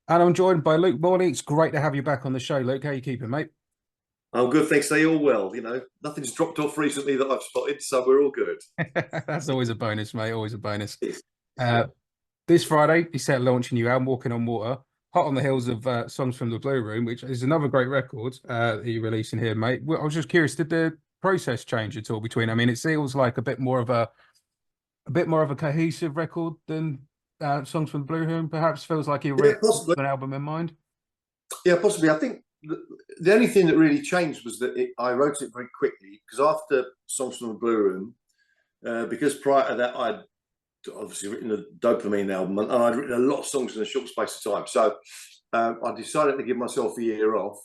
And I'm joined by Luke Morley. It's great to have you back on the show, Luke. How you keeping, mate? I'm good, thanks. They all well. Nothing's dropped off recently that I've spotted, so we're all good. That's always a bonus, mate. Always a bonus. Yes. Uh, this Friday, you set to launch a new album, Walking on Water, hot on the heels of Songs from the Blue Room, which is another great record that you're releasing here, mate. Well, I was just curious, did the process change at all between? I mean, it feels like a bit more of a cohesive record than Songs from the Blue Room. Perhaps feels like you Yeah, written possibly. an album in mind. Yeah, possibly. I think the only thing that really changed was that I wrote it very quickly because after Songs from the Blue Room, because prior to that I'd obviously written a Dopamine album and I'd written a lot of songs in a short space of time. So I decided to give myself a year off,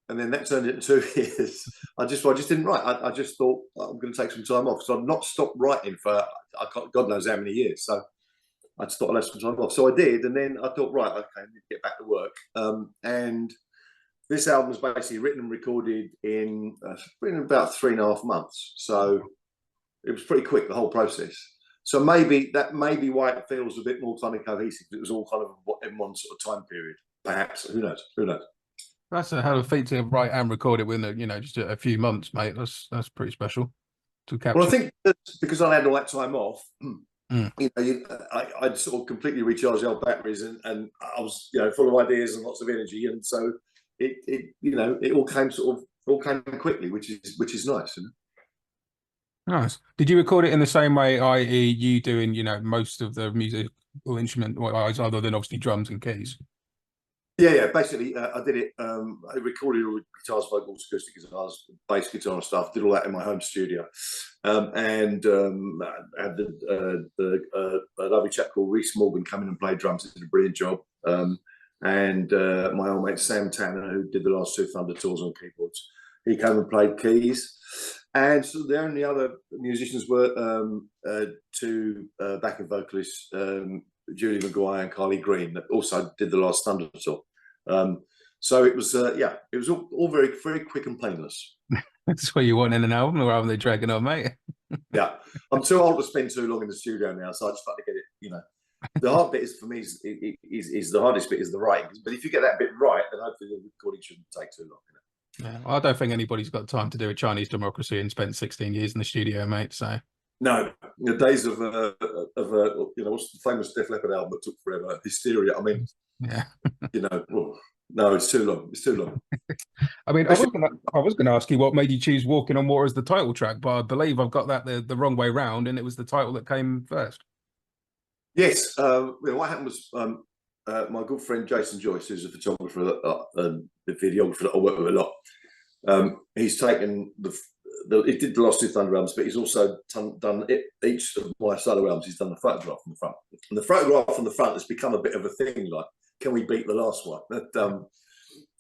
and then that turned into 2 years. I just didn't write. I just thought I'm going to take some time off. So I've not stopped writing for God knows how many years. So I just thought I'd have some time off. So I did, and then I thought, right, okay, I need to get back to work. And this album was basically written and recorded in about 3.5 months. So it was pretty quick, the whole process. So maybe that may be why it feels a bit more kind of cohesive. It was all kind of in one sort of time period, perhaps. Who knows? Who knows? That's a hell of a feat to write and record it within just a few months, mate. That's pretty special to Well, I capture. think that's because I had all that time off. Mm. I'd sort of completely recharged our batteries, and I was, full of ideas and lots of energy, and so it all came quickly, which is nice. Nice. Did you record it in the same way, i.e., you doing, most of the musical instrument wise, other than obviously drums and keys? Yeah, yeah. Basically, I did it. I recorded all the guitars, vocals, acoustic guitars, bass guitar and stuff. Did all that in my home studio, and I had a lovely chap called Reese Morgan come in and play drums. He did a brilliant job. And my old mate Sam Tanner, who did the last two Thunder tours on keyboards, he came and played keys. And so the only other musicians were two backing vocalists, Julie McGuire and Carly Green, that also did the last Thunder tour. So it was, it was all very, very quick and painless. That's what you want in an album, rather than dragging on, mate. Yeah, I'm too old to spend too long in the studio now, so I just like to get it. The hard bit is for me is the hardest bit is the writing. But if you get that bit right, then hopefully the recording shouldn't take too long. Yeah, I don't think anybody's got time to do a Chinese democracy and spent 16 years in the studio, mate. So No, the days of what's the famous Def Leppard album that took forever, Hysteria. I mean, yeah. No, it's too long. It's too long. I mean, I was gonna ask you what made you choose "Walking on Water" as the title track, but I believe I've got that the wrong way round, and it was the title that came first. Yes, what happened was my good friend Jason Joyce, who's a photographer, the videographer that I work with a lot. He's taken he did the last two Thunder albums, but he's also done each of my solo albums. He's done the photograph on the front, and the photograph on the front has become a bit of a thing. Like, can we beat the last one?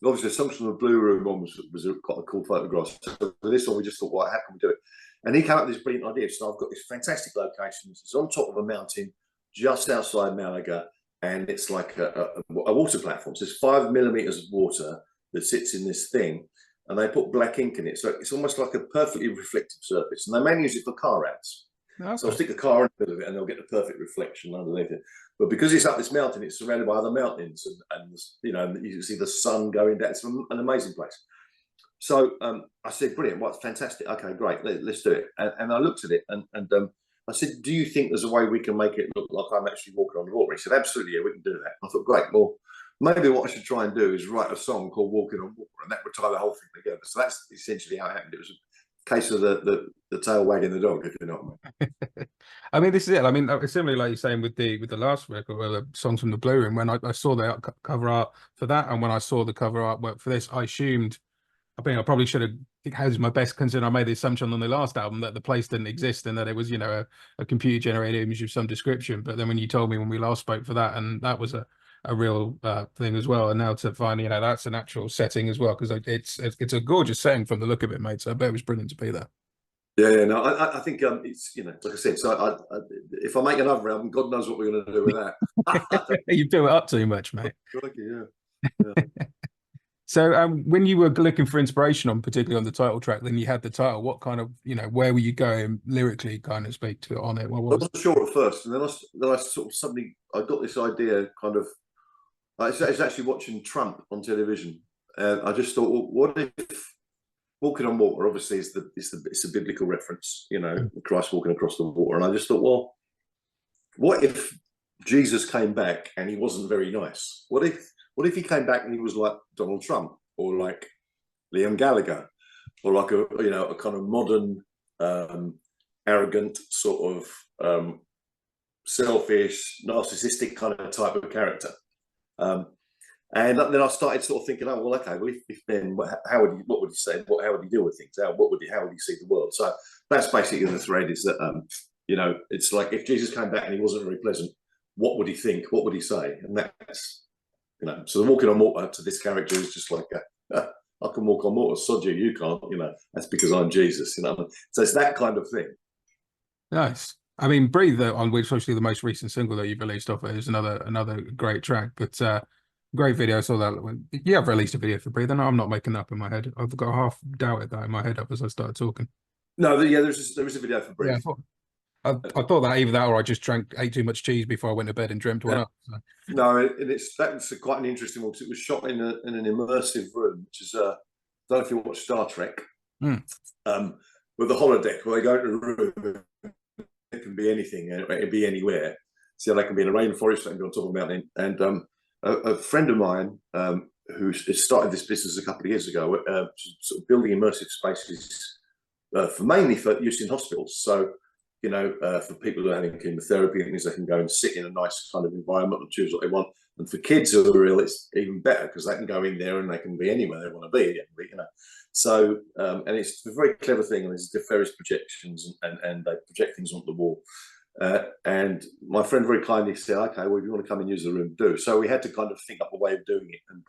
Obviously, Songs from the Blue Room one was quite a cool photograph. So for this one, we just thought, well, how can we do it? And he came up with this brilliant idea. So I've got this fantastic location. It's on top of a mountain just outside Malaga, and it's like a water platform. So there's 5 millimeters of water that sits in this thing, and they put black ink in it. So it's almost like a perfectly reflective surface. And they mainly use it for car ads. Okay. So I'll stick a car in the middle of it and they'll get the perfect reflection underneath it. But because it's up this mountain, it's surrounded by other mountains, and you can see the sun going down. It's an amazing place. So I said, brilliant, what's fantastic. Okay, great, let's do it. And I looked at it and I said, do you think there's a way we can make it look like I'm actually walking on the water? He said, absolutely, yeah, we can do that. I thought, great, well, maybe what I should try and do is write a song called Walking on Water, and that would tie the whole thing together. So that's essentially how it happened. It was a case of the tail wagging the dog, if you know what I mean. I mean, this is it. I mean, similarly, like you're saying with the last record, or the Songs from the Blue Room, when I saw the cover art for that, and when I saw the cover artwork for this, I assumed. I think I probably should have had my best consider. I made the assumption on the last album that the place didn't exist and that it was, a computer generated image of some description. But then when you told me when we last spoke for that, and that was a real thing as well. And now to find, that's an actual setting as well, because it's a gorgeous setting from the look of it, mate. So I bet it was brilliant to be there. Yeah, no, I think it's like I said. So if I make another album, God knows what we're going to do with that. You do it up too much, mate. Yeah. So when you were looking for inspiration on, particularly on the title track, then you had the title. What kind of, where were you going lyrically, kind of speak to it on it? What I was? wasn't sure at first, and then I sort of suddenly I got this idea. Kind of, was actually watching Trump on television. I just thought, well, what if walking on water? Obviously, it's a biblical reference, you know, Christ walking across the water. And I just thought, well, what if Jesus came back and he wasn't very nice? What if he came back and he was like Donald Trump or like Liam Gallagher or like a kind of modern, arrogant sort of selfish, narcissistic kind of type of character? And then I started sort of thinking, oh well, okay, well, if Ben, what would he say? How would he deal with things? How would he see the world? So that's basically the thread. Is that you know, it's like if Jesus came back and he wasn't very pleasant, what would he think? What would he say? And that's, you know, so the walking on water to this character is just like, I can walk on water, sod you can't, you know, that's because I'm Jesus, you know. So it's that kind of thing. Nice. I mean, Breathe, on which actually the most recent single that you've released off it, is another great track, but great video. I saw that when you have released a video for Breathe, and I'm not making up in my head. I've got half doubted that in my head up as I started talking. No, yeah, there is a video for Breathe. Yeah, I thought that either that or I just ate too much cheese before I went to bed and dreamt one up. So. No, that's quite an interesting one because it was shot in an immersive room, which is I don't know if you watch Star Trek, with the holodeck where they go into a room, it can be anything, it can be anywhere. So they can be in a rainforest, they can be on top of a mountain. And a friend of mine who started this business a couple of years ago, sort of building immersive spaces mainly for use in hospitals. So, you know, for people who are having chemotherapy and things, they can go and sit in a nice kind of environment and choose what they want. And for kids who are ill, it's even better because they can go in there and they can be anywhere they want to be, you know. So, and it's a very clever thing. And there's various projections and they project things onto the wall. And my friend very kindly said, okay, well, if you want to come and use the room, do. So we had to kind of think up a way of doing it. And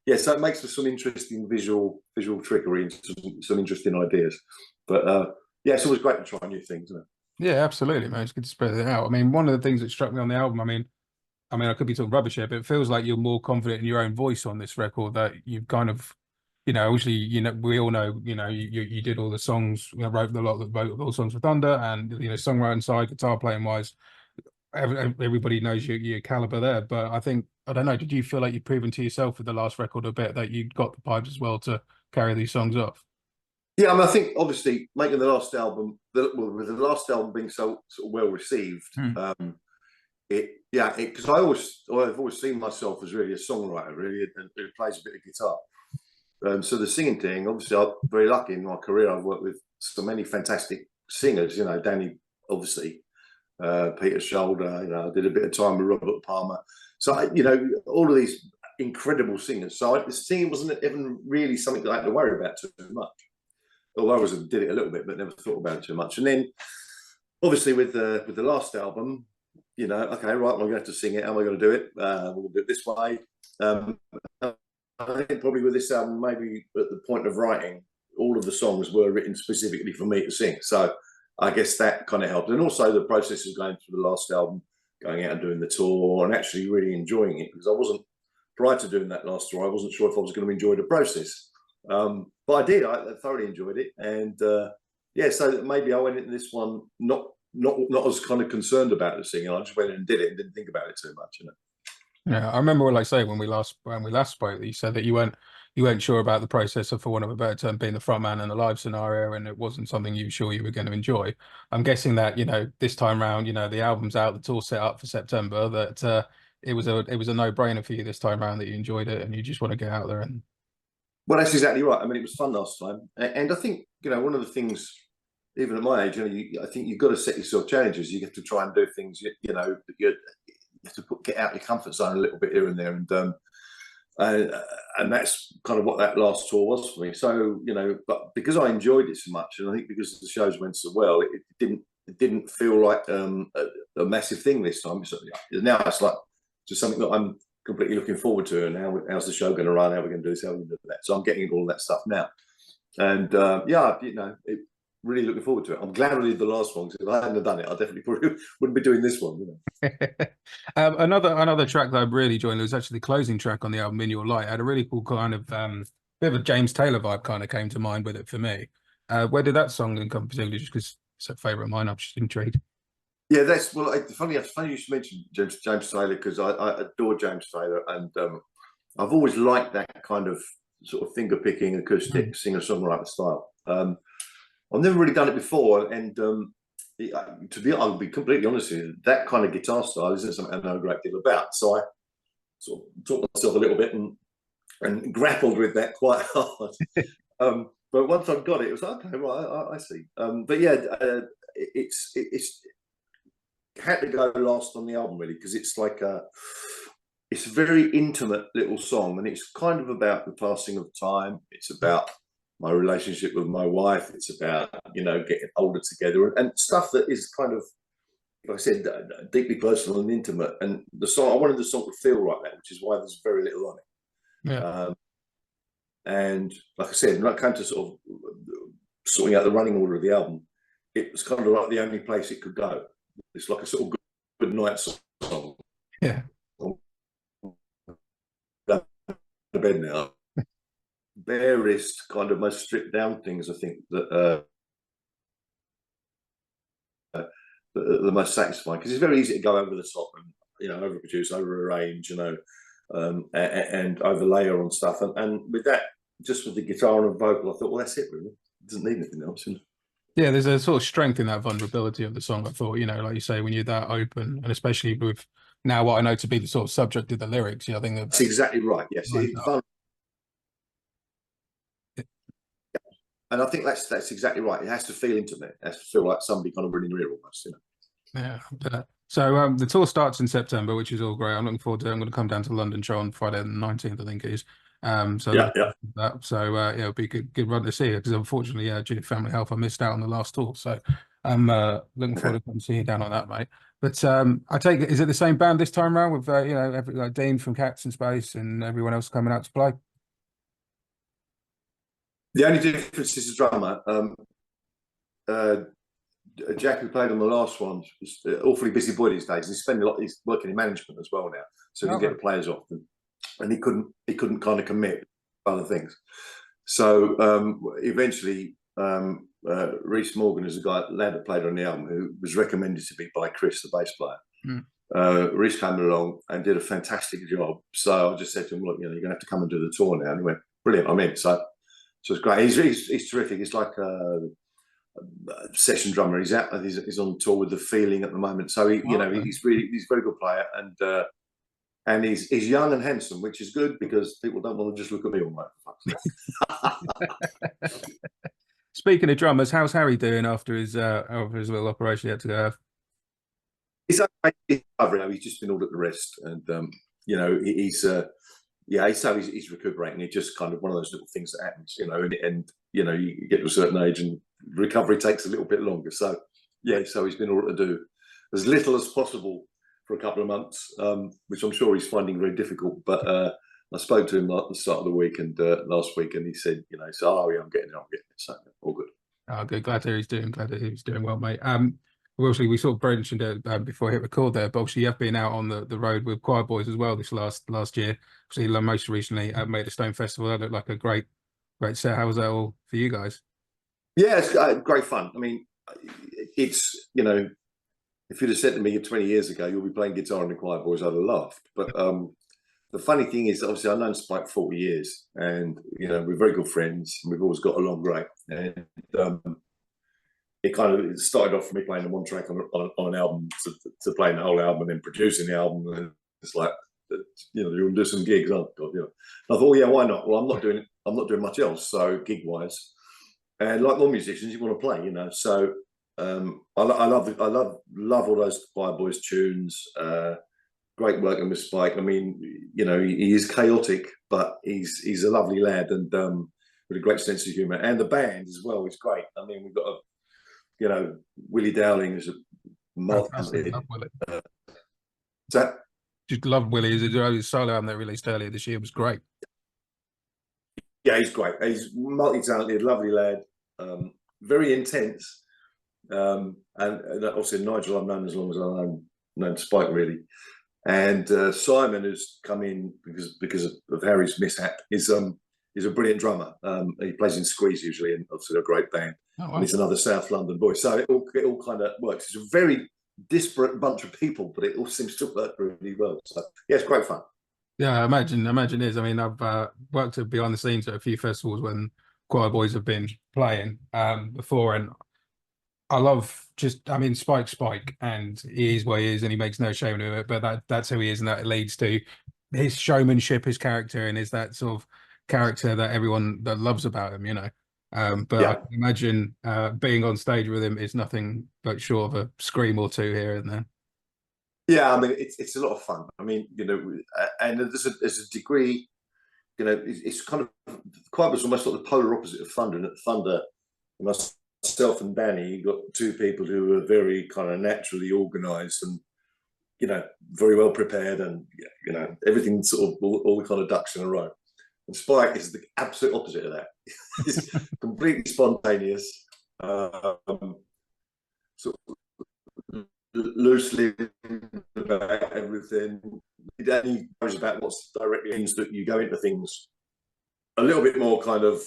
yeah, so it makes for some interesting visual trickery and some interesting ideas. But yeah, it's always great to try new things, isn't it? Yeah, absolutely, man. It's good to spread it out. I mean, one of the things that struck me on the album, I mean, I could be talking rubbish here, but it feels like you're more confident in your own voice on this record. That you've kind of, you know, obviously, you know, we all know, you know, you did all the songs, you know, wrote all the songs for Thunder, and you know, songwriting side, guitar playing wise, everybody knows your caliber there. But I think, I don't know, did you feel like you've proven to yourself with the last record a bit that you got the pipes as well to carry these songs off? Yeah, I mean, I think obviously making the last album, with the last album being so sort of well received, because I've always seen myself as really a songwriter, really, and who plays a bit of guitar. So the singing thing, obviously, I'm very lucky in my career. I've worked with so many fantastic singers, you know, Danny, obviously, Peter Shoulder, you know, I did a bit of time with Robert Palmer. So, you know, all of these incredible singers. So singing wasn't even really something that I had to worry about too much. Although I always did it a little bit, but never thought about it too much. And then, obviously, with the last album, you know, okay, right, I'm going to have to sing it. How am I going to do it? We'll do it this way. I think probably with this album, maybe at the point of writing, all of the songs were written specifically for me to sing. So I guess that kind of helped. And also the process of going through the last album, going out and doing the tour, and actually really enjoying it, because I wasn't, prior to doing that last tour, I wasn't sure if I was going to enjoy the process. But I did. I thoroughly enjoyed it, and yeah. So maybe I went into this one not as kind of concerned about the singing. I just went in and did it and didn't think about it too much, you know. Yeah, I remember, like I say, when we last spoke, you said that you weren't sure about the process of, for want of a better term, being the front man in a live scenario, and it wasn't something you were sure you were going to enjoy. I'm guessing that, you know, this time round, you know, the album's out, the tour's set up for September, that it was a no-brainer for you this time round, that you enjoyed it and you just want to get out there and. Well, that's exactly right. I mean, it was fun last time, and I think, you know, one of the things, even at my age, you know, I think you've got to set yourself challenges. You have to try and do things, you know, you have to get out your comfort zone a little bit here and there, and that's kind of what that last tour was for me. So, you know, but because I enjoyed it so much, and I think because the shows went so well, it didn't feel like a massive thing this time. So now it's like just something that I'm completely looking forward to, and how's the show going to run? How we're going to do this? How we're going to do that? So I'm getting into all that stuff now, and yeah, you know, really looking forward to it. I'm glad I did the last one, because if I hadn't done it, I definitely probably wouldn't be doing this one. You know? Another track that I really enjoyed was actually the closing track on the album, "In Your Light." It had a really cool kind of bit of a James Taylor vibe kind of came to mind with it for me. Where did that song come particularly? Just because it's a favourite of mine, I'm just intrigued. Yeah, that's well. It's funny you should mention James Taylor, because I adore James Taylor, and I've always liked that kind of sort of finger picking acoustic singer songwriter style. I've never really done it before, and I'll be completely honest with you, that kind of guitar style isn't something I know a great deal about. So I sort of taught myself a little bit and grappled with that quite hard. But once I got it, it was like, okay, right, I see. But yeah, it's had to go last on the album really, because it's like it's a very intimate little song, and it's kind of about the passing of time. It's about my relationship with my wife. It's about, you know, getting older together and stuff that is kind of, like I said, deeply personal and intimate. And the song, I wanted the song to feel like that, which is why there's very little on it. Yeah. And like I said, when it came to sort of sorting out the running order of the album, it was kind of like the only place it could go. It's like a sort of good night song. Yeah. Go to bed now. Barest kind of most stripped down things, I think, that the most satisfying, because it's very easy to go over the top and, you know, overproduce, overarrange, you know, and overlayer on stuff. And with that, just with the guitar and vocal, I thought, well, that's it, really. It doesn't need anything else. Yeah, there's a sort of strength in that vulnerability of the song. I thought, you know, like you say, when you're that open, and especially with now what I know to be the sort of subject of the lyrics, you know, I think that's exactly right. Yes, and I think that's exactly right. It has to feel intimate. It has to feel like somebody kind of really real, almost, you know. Yeah. So the tour starts in September, which is all great. I'm looking forward to it. I'm going to come down to the London show on Friday the 19th, I think it is. So yeah. So yeah, it'll be a good run to see it, because unfortunately, due to family health, I missed out on the last tour. So I'm looking forward to come see you down on that, mate. But I take it, is it the same band this time around with you know, like Dean from Cats in Space and everyone else coming out to play? The only difference is the drummer. Jack, who played on the last one, was awfully busy boy these days. He's spending a lot. He's working in management as well now, so he can get the players off them. And he couldn't kind of commit other things. So eventually, Rhys Morgan is a lad that played on the album, who was recommended to me by Chris, the bass player. Rhys came along and did a fantastic job. So I just said to him, look, you know, you're going to have to come and do the tour now. And he went, brilliant, I'm in. So it's great. He's terrific. He's like a session drummer. He's on tour with The Feeling at the moment. So he's a very good player, and he's young and handsome, which is good, because people don't want to just look at me all night. Speaking of drummers, how's Harry doing after his little operation he had to go have? He's recovering. He's just been all at the rest, and you know, he's recuperating. It's just kind of one of those little things that happens, you know, and you know, you get to a certain age and recovery takes a little bit longer. So yeah, so he's been all right to do as little as possible for a couple of months, which I'm sure he's finding very difficult. But I spoke to him at the start of the week and last week, and he said, you know, so oh yeah, I'm getting it. So all good. Oh, good. Glad to hear he's doing well, mate. Obviously, we sort of mentioned it before I hit record there, but obviously you have been out on the road with Quireboys as well this last year. Obviously, most recently made a Stone Festival. That looked like a great set. How was that all for you guys? Yeah, it's great fun. I mean, it's, you know, if you'd have said to me 20 years ago, you'll be playing guitar in the Quireboys, I'd have laughed. But the funny thing is, obviously, I've known Spike 40 years, and, you know, we're very good friends, and we've always got along great. And it started off from me playing the one track on an album to playing the whole album and then producing the album. And it's like, you know, you want to do some gigs. Oh God, you know. And I thought, well, yeah, why not? Well, I'm not doing much else. So gig wise, and like all musicians, you want to play, you know. So I love all those Quireboys tunes. Great working with Spike. I mean, you know, he is chaotic, but he's a lovely lad, and with a great sense of humour. And the band as well is great. I mean, we've got you know, Willie Dowling is a multi. Just love Willie. His solo album that released earlier this year was great. Yeah, he's great. He's multi-talented, lovely lad, very intense. And obviously Nigel I've known as long as I've known Spike, really. And Simon, who's come in because of Harry's mishap, is a brilliant drummer. He plays in Squeeze usually, and obviously a great band. Oh, wow. And he's another South London boy. So it all kind of works. It's a very, disparate bunch of people, but it all seems to work really well. So yeah, it's great fun. Yeah, I imagine it is. I mean, I've worked behind the scenes at a few festivals when Quireboys have been playing before, and I love just, I mean, Spike, and he is what he is, and he makes no shame of it. But that's who he is, and that leads to his showmanship, his character, and is that sort of character that everyone that loves about him, you know. But I Yeah. can imagine being on stage with him is nothing but short of a scream or two here and there. Yeah, I mean, it's a lot of fun. I mean, you know, and there's a degree, you know, it's kind of quite was almost like the polar opposite of Thunder. And at Thunder, myself and Danny, you got two people who were very kind of naturally organised and, you know, very well prepared, and you know, everything sort of all the kind of ducks in a row. And Spike is the absolute opposite of that. He's completely spontaneous, sort of loosely about everything. He knows about what's directly means that you go into things a little bit more kind of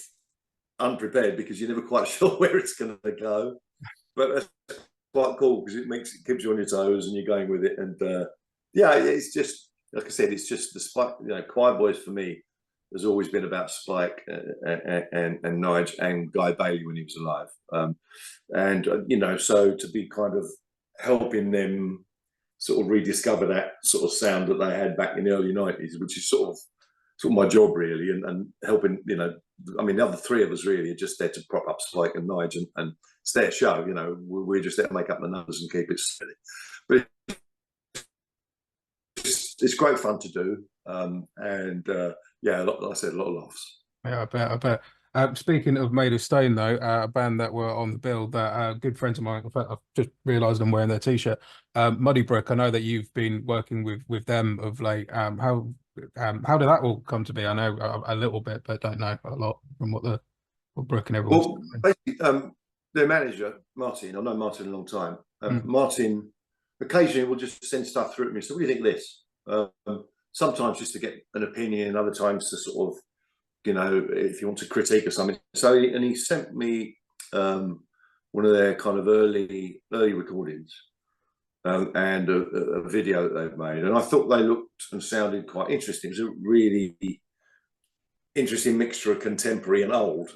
unprepared because you're never quite sure where it's going to go. But that's quite cool because it keeps you on your toes and you're going with it. And yeah, it's just like I said, it's just the Spike. You know, Quireboys for me has always been about Spike and Nige and Guy Bailey when he was alive. And you know, so to be kind of helping them sort of rediscover that sort of sound that they had back in the early 90s, which is sort of my job really, and helping, you know, I mean, the other three of us really are just there to prop up Spike and Nige, and it's their show, you know, we're just there to make up the numbers and keep it steady. But it's great fun to do, and yeah, like I said, a lot of laughs. Yeah, I bet. Speaking of Made of Stone, though, a band that were on the bill that good friends of mine, in fact, I've just realised I'm wearing their t-shirt. MuddiBrooke, I know that you've been working with them of late. How did that all come to be? I know a little bit, but don't know a lot from what Brooke and everyone's Well, basically, their manager, Martin, I've known Martin a long time. Martin occasionally will just send stuff through to me. So what do you think of this? Sometimes just to get an opinion, other times to sort of, you know, if you want to critique or something. So, and he sent me one of their kind of early recordings and a video that they've made. And I thought they looked and sounded quite interesting. It was a really interesting mixture of contemporary and old.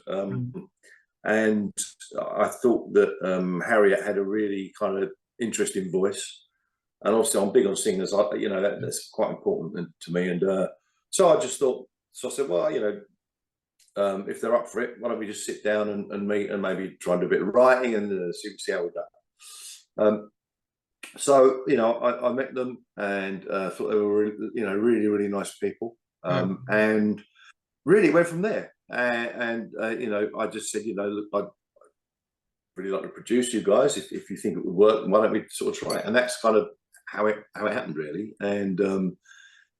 And I thought that Harriet had a really kind of interesting voice. And obviously I'm big on singers, you know, that's quite important to me. And so I just thought, so I said, well, you know, if they're up for it, why don't we just sit down and meet and maybe try and do a bit of writing and see how we go. So, you know, I met them and thought they were, you know, really nice people. And really went from there. And you know, I just said, you know, look, I'd really like to produce you guys. If you think it would work, why don't we sort of try it? And that's kind of how it happened, really. And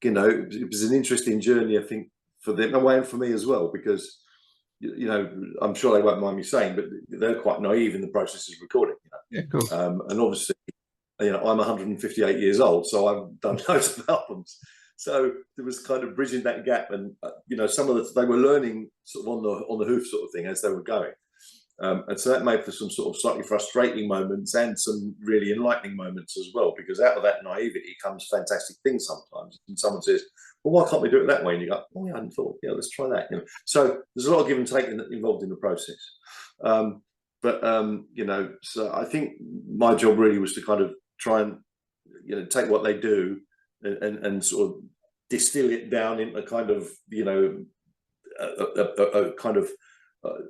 you know, it was an interesting journey, I think, for them and for me as well, because you know, I'm sure they won't mind me saying, but they're quite naive in the process of recording. You know? Yeah, cool. And obviously, you know, I'm 158 years old, so I've done loads of albums. So there was kind of bridging that gap, and you know, some of they were learning sort of on the hoof sort of thing as they were going, and so that made for some sort of slightly frustrating moments and some really enlightening moments as well. Because out of that naivety comes fantastic things sometimes. And someone says, "Well, why can't we do it that way?" And you go, "Oh, yeah, I hadn't thought. Yeah, let's try that." You know, so there's a lot of give and take involved in the process. But you know, so I think my job really was to kind of try and, you know, take what they do and sort of distill it down into kind of, you know, a kind of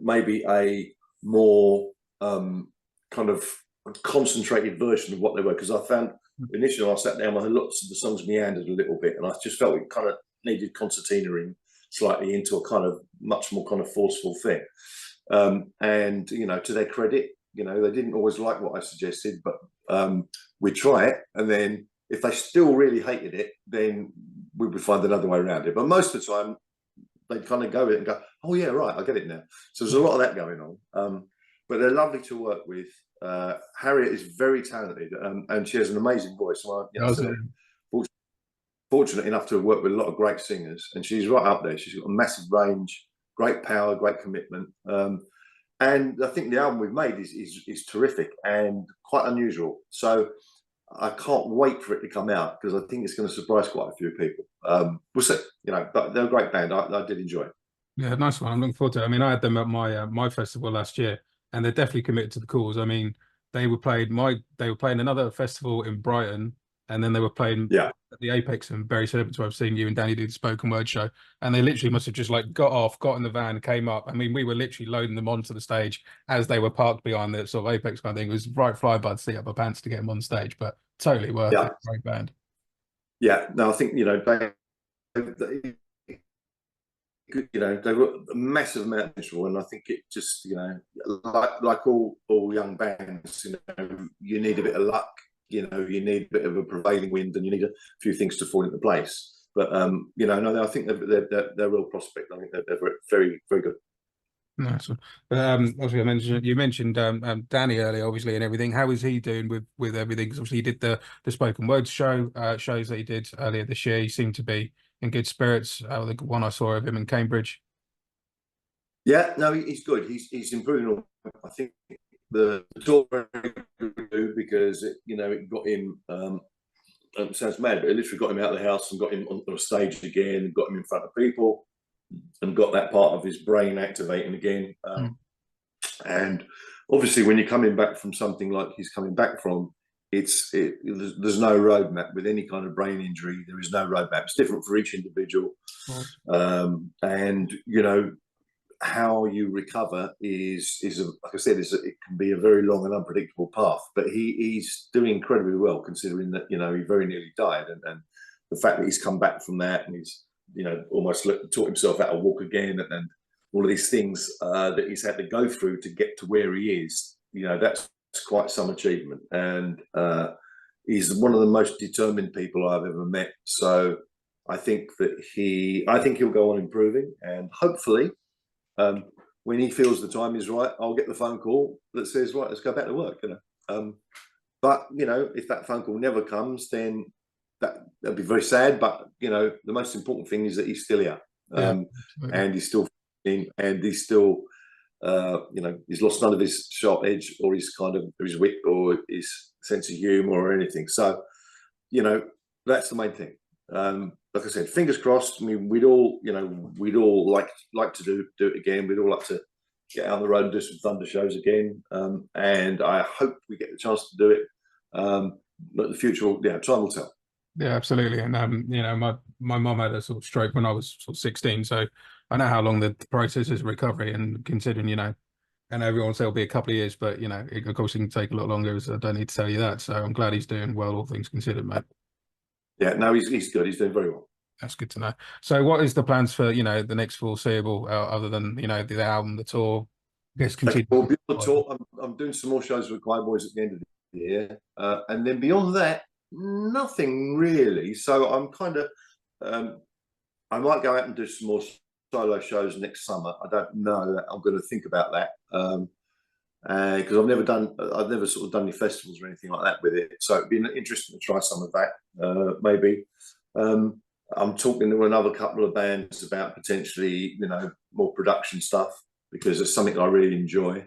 maybe a more kind of concentrated version of what they were. Because I found initially when I sat down, I heard lots of the songs meandered a little bit, and I just felt it kind of needed concertinaing slightly into a kind of much more kind of forceful thing. And, you know, to their credit, you know, they didn't always like what I suggested, but we'd try it, and then if they still really hated it, then we would find another way around it. But most of the time, they'd kind of go with it and go, "Oh yeah, right, I get it now." So there's a lot of that going on. But they're lovely to work with. Harriet is very talented, and she has an amazing voice. So fortunate enough to have worked with a lot of great singers, and she's right up there. She's got a massive range, great power, great commitment. And I think the album we've made is terrific and quite unusual. So I can't wait for it to come out because I think it's going to surprise quite a few people. We'll see, you know, but they're a great band. I did enjoy it. Yeah, nice one. I'm looking forward to it. I mean, I had them at my my festival last year, and they're definitely committed to the cause. I mean, they were playing another festival in Brighton, and then they were playing Yeah, at the Apex and Bury Celebrity. I've seen you and Danny do the spoken word show, and they literally must have just like got off, got in the van, came up. I mean, we were literally loading them onto the stage as they were parked behind the sort of Apex kind of thing. It was right fly by the seat up our pants to get them on stage, but totally worth yeah, it. Great band. yeah. No, I think you know they you know they've got a massive amount of potential, and I think it just you know like all young bands, you know, you need a bit of luck. You know, you need a bit of a prevailing wind, and you need a few things to fall into place. But you know, no, I think they're a real prospect. I think they're very very good. Nice one. But obviously, you mentioned Danny earlier, obviously, and everything. How is he doing with everything? Because obviously, he did the spoken word shows that he did earlier this year. He seemed to be in good spirits. The one I saw of him in Cambridge. Yeah, no, he's good. He's improving. I think the tour very good because you know it got him. It sounds mad, but it literally got him out of the house and got him on a stage again, and got him in front of people, and got that part of his brain activating again. And obviously, when you're coming back from something like he's coming back from, there's no roadmap with any kind of brain injury. There is no roadmap. It's different for each individual, and you know how you recover is like I said, it can be a very long and unpredictable path. But he's doing incredibly well considering that you know he very nearly died, and the fact that he's come back from that and he's you know almost taught himself how to walk again and all of these things that he's had to go through to get to where he is. You know that's quite some achievement, and he's one of the most determined people I've ever met. So I think he'll go on improving, and hopefully. When he feels the time is right, I'll get the phone call that says, "Right, let's go back to work." You know, but you know, if that phone call never comes, then that'd be very sad. But you know, the most important thing is that he's still here, and he's still in, and he's still, you know, he's lost none of his sharp edge or his kind of his wit or his sense of humour or anything. So, you know, that's the main thing. Like I said, fingers crossed. I mean, we'd all like to do it again. We'd all like to get out on the road and do some Thunder shows again. And I hope we get the chance to do it. But the future, time will tell. Yeah, absolutely. And you know, my mom had a sort of stroke when I was sort of 16, so I know how long the process is recovery. And considering, you know, and everyone say it'll be a couple of years, but you know, of course, it can take a lot longer. So I don't need to tell you that. So I'm glad he's doing well, all things considered, mate. Yeah, no, he's good. He's doing very well. That's good to know. So, what is the plans for you know the next foreseeable, other than you know the album, the tour? I guess continue. Well, beyond the tour, I'm doing some more shows with Quireboys at the end of the year, and then beyond that, nothing really. So I'm kind of, I might go out and do some more solo shows next summer. I don't know. I'm going to think about that because I've never sort of done any festivals or anything like that with it. So it'd be interesting to try some of that, maybe. I'm talking to another couple of bands about potentially, you know, more production stuff because it's something I really enjoy.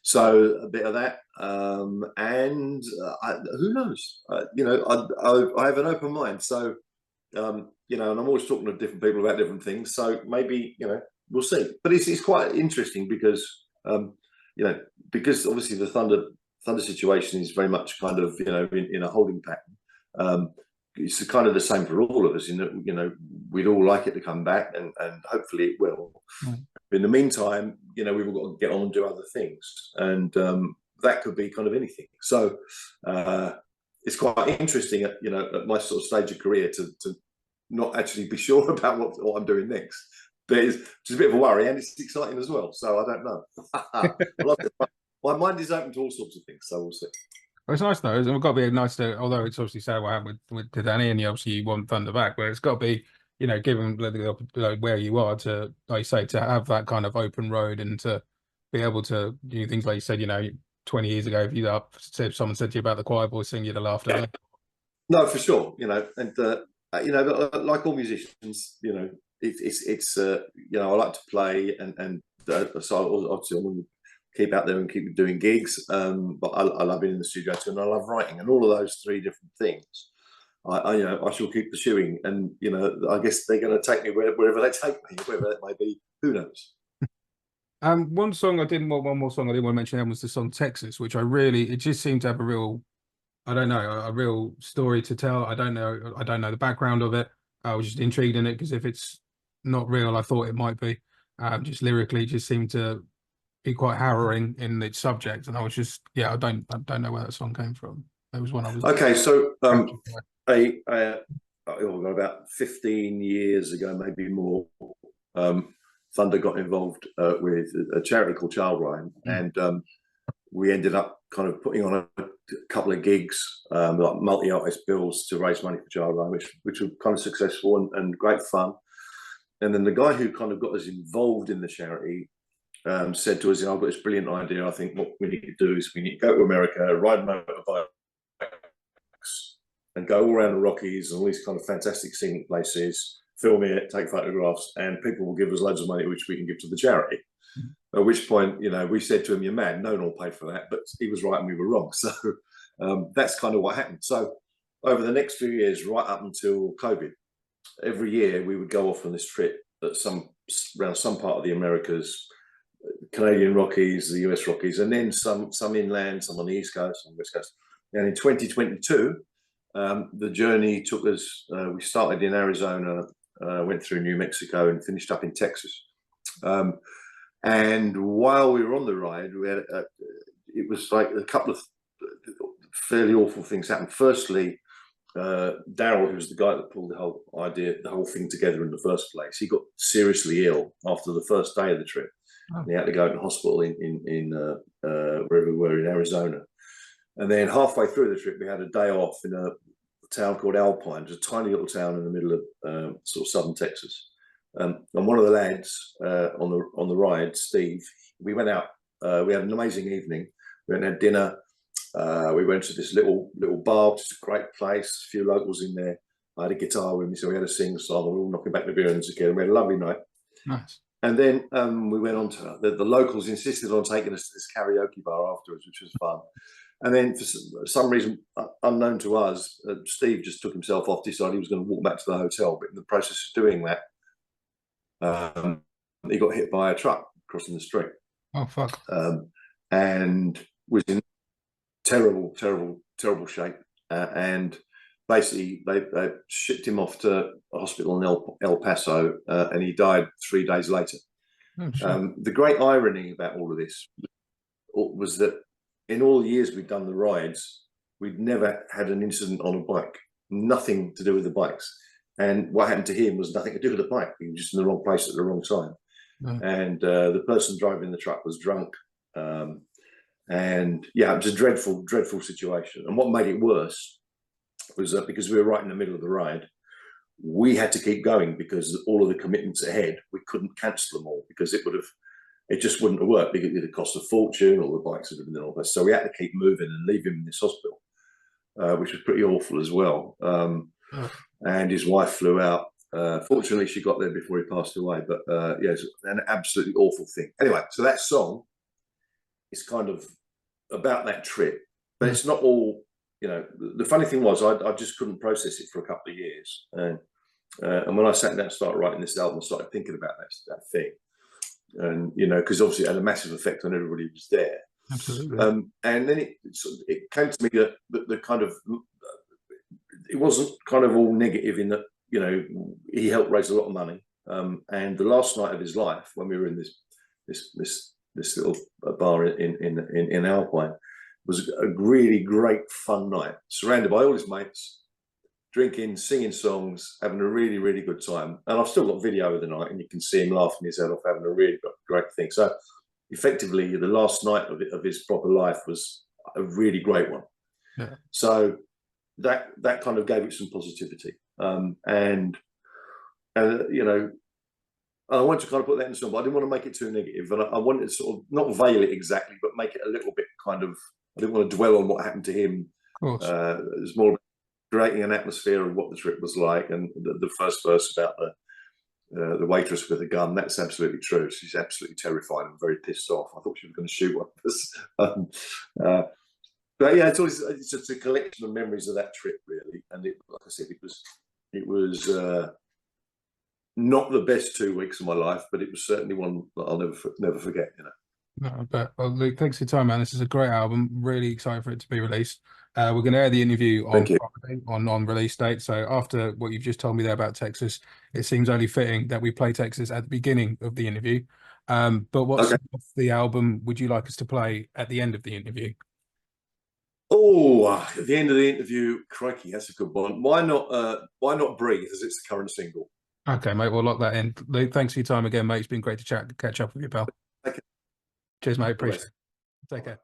So a bit of that, and who knows? You know, I have an open mind. So you know, and I'm always talking to different people about different things. So maybe you know, we'll see. But it's quite interesting because you know, because obviously the Thunder situation is very much kind of you know in a holding pattern. It's kind of the same for all of us. You know, we'd all like it to come back, and hopefully it will. In the meantime, you know, we've all got to get on and do other things, and that could be kind of anything. So it's quite interesting, you know, at my sort of stage of career to not actually be sure about what I'm doing next. But it's just a bit of a worry, and it's exciting as well. So I don't know. My mind is open to all sorts of things, so we'll see. Well, it's nice though. It's got to be nice to, although it's obviously sad what happened with Danny, and you obviously want Thunder back, but it's got to be, you know, given like, where you are to, like you say, to have that kind of open road and to be able to do things like you said, you know, 20 years ago, if someone said to you about the Quireboys thing, you'd have laughed at it. No, for sure. You know, and you know, like all musicians, you know, it's you know, I like to play, and so obviously I'm keep out there and keep doing gigs. But I love being in the studio too, and I love writing, and all of those three different things. I shall keep pursuing, and I guess they're going to take me wherever they take me, wherever that may be. Who knows? One more song I didn't want to mention was the song Texas, which it just seemed to have a real, I don't know, a real story to tell. I don't know the background of it. I was just intrigued in it because if it's not real, I thought it might be. Just lyrically, just seemed to be quite harrowing in its subject, and I was just, I don't know where that song came from. It was one I was okay. So about 15 years ago, maybe more, Thunder got involved with a charity called Child Rhyme, and we ended up kind of putting on a couple of gigs, like multi-artist bills to raise money for Child Rhyme, which were kind of successful and great fun. And then the guy who kind of got us involved in the charity said to us, I've got this brilliant idea. I think what we need to do is we need to go to America, ride motorbikes, and go all around the Rockies and all these kind of fantastic scenic places, film it, take photographs, and people will give us loads of money, which we can give to the charity. At which point, we said to him, "You're mad. No one will pay for that." But he was right and we were wrong. So that's kind of what happened. So over the next few years, right up until COVID, every year we would go off on this trip around some part of the Americas, Canadian Rockies, the US Rockies, and then some inland, some on the East Coast, some West Coast. And in 2022, the journey took us, we started in Arizona, went through New Mexico and finished up in Texas. And while we were on the ride, we had it was like a couple of fairly awful things happened. Firstly, Daryl, who was the guy that pulled the whole thing together in the first place, he got seriously ill after the first day of the trip. Oh. He had to go to hospital in wherever we were in Arizona. And then halfway through the trip, we had a day off in a town called Alpine, just a tiny little town in the middle of sort of southern Texas. And one of the lads on the ride, Steve, we went out. We had an amazing evening. We went and had dinner. We went to this little bar, just a great place. A few locals in there. I had a guitar with me, so we had a sing-song. We were all knocking back the beer ends again. We had a lovely night. Nice. And then we went on to the locals insisted on taking us to this karaoke bar afterwards, which was fun. And then for some reason unknown to us, Steve just took himself off, decided he was going to walk back to the hotel. But in the process of doing that, he got hit by a truck crossing the street. Oh, fuck. And was in terrible shape. And basically, they shipped him off to a hospital in El Paso, and he died 3 days later. Oh, sure. The great irony about all of this was that in all the years we'd done the rides, we'd never had an incident on a bike, nothing to do with the bikes. And what happened to him was nothing to do with the bike. He was just in the wrong place at the wrong time. Oh. And the person driving the truck was drunk. And yeah, it was a dreadful situation. And what made it worse was that because we were right in the middle of the ride, we had to keep going because all of the commitments ahead, we couldn't cancel them all because it just wouldn't have worked because it would cost a fortune, all the bikes would have been all this. So we had to keep moving and leave him in this hospital, which was pretty awful as well. And his wife flew out. Fortunately, she got there before he passed away. But yeah, it's an absolutely awful thing. Anyway, so that song is kind of about that trip, but it's not all. The funny thing was, I just couldn't process it for a couple of years. And when I sat down and started writing this album, I started thinking about that thing. And, because obviously it had a massive effect on everybody who was there. Absolutely. And then it came to me that the kind of, it wasn't kind of all negative in that, he helped raise a lot of money. And the last night of his life, when we were in this little bar in Alpine, was a really great fun night, surrounded by all his mates, drinking, singing songs, having a really, really good time. And I've still got video of the night, and you can see him laughing his head off, having a really great thing. So effectively, the last night of his proper life was a really great one. Yeah. So that kind of gave it some positivity. And I wanted to kind of put that in the song, but I didn't want to make it too negative. And I wanted to sort of not veil it exactly, but make it a little bit kind of, I didn't want to dwell on what happened to him. It was more creating an atmosphere of what the trip was like. And the first verse about the waitress with a gun. That's absolutely true. She's absolutely terrified and very pissed off. I thought she was going to shoot one of us. But yeah, it's just a collection of memories of that trip, really. And like I said, it was not the best 2 weeks of my life, but it was certainly one that I'll never forget. You know. No, but well, Luke, thanks for your time, man. This is a great album. Really excited for it to be released. We're going to air the interview on Friday, on release date. So after what you've just told me there about Texas, it seems only fitting that we play Texas at the beginning of the interview. But what's off the album would you like us to play at the end of the interview? Oh, at the end of the interview, crikey, that's a good one. Why not Breathe, as it's the current single? Okay, mate, we'll lock that in. Luke, thanks for your time again, mate. It's been great to catch up with you, pal. Okay. Cheers, mate. Appreciate it. Take care.